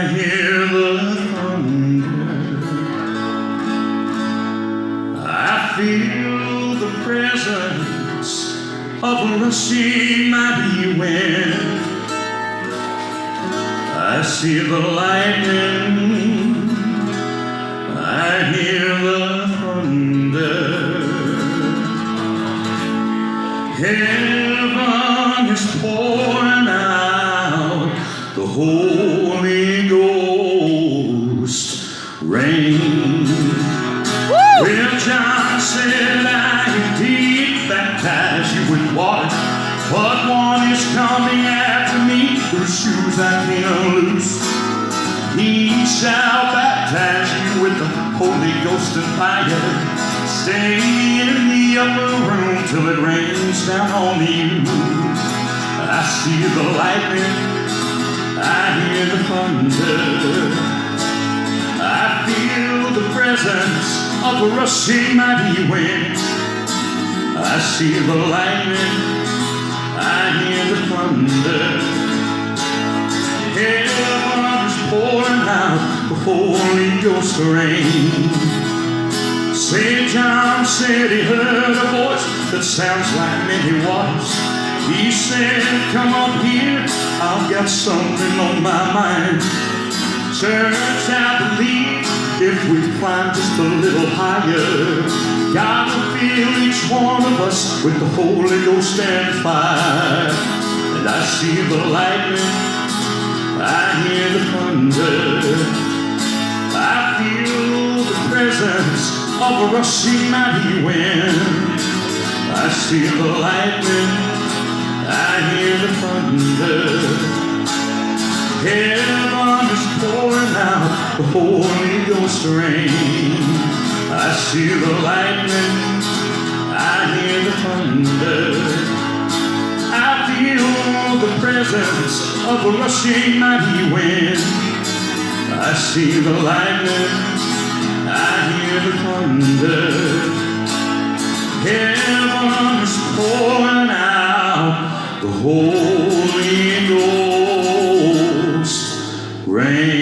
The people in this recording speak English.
hear the thunder. I feel the presence of a rushing mighty wind. I see the lightning, I hear the thunder. Heaven is pouring out the Holy Ghost rain. Well, John said, I indeed baptize you with water, but one is coming after me, whose shoes I can't loose. He shall baptize you with the Holy Ghost and fire. Stay in the upper room till it rains down on you. I see the lightning, I hear the thunder. I feel the presence of a rushing mighty wind. I see the lightning, I hear the thunder. Heaven is pouring out the Holy Ghost rain. St. John said he heard a voice that sounds like many waters. He said, come up here, I've got something on my mind. Church, I believe if we climb just a little higher, God will fill each one of us with the Holy Ghost and fire. And I see the lightning, I hear the thunder. I feel the presence of a rushing mighty wind. I see the lightning, I hear the thunder. Heaven is pouring out the Holy Ghost rain. I see the lightning, I hear the thunder. I feel the presence of a rushing mighty wind. I see the lightning, I hear the thunder. Heaven is pouring out the Holy Ghost rain.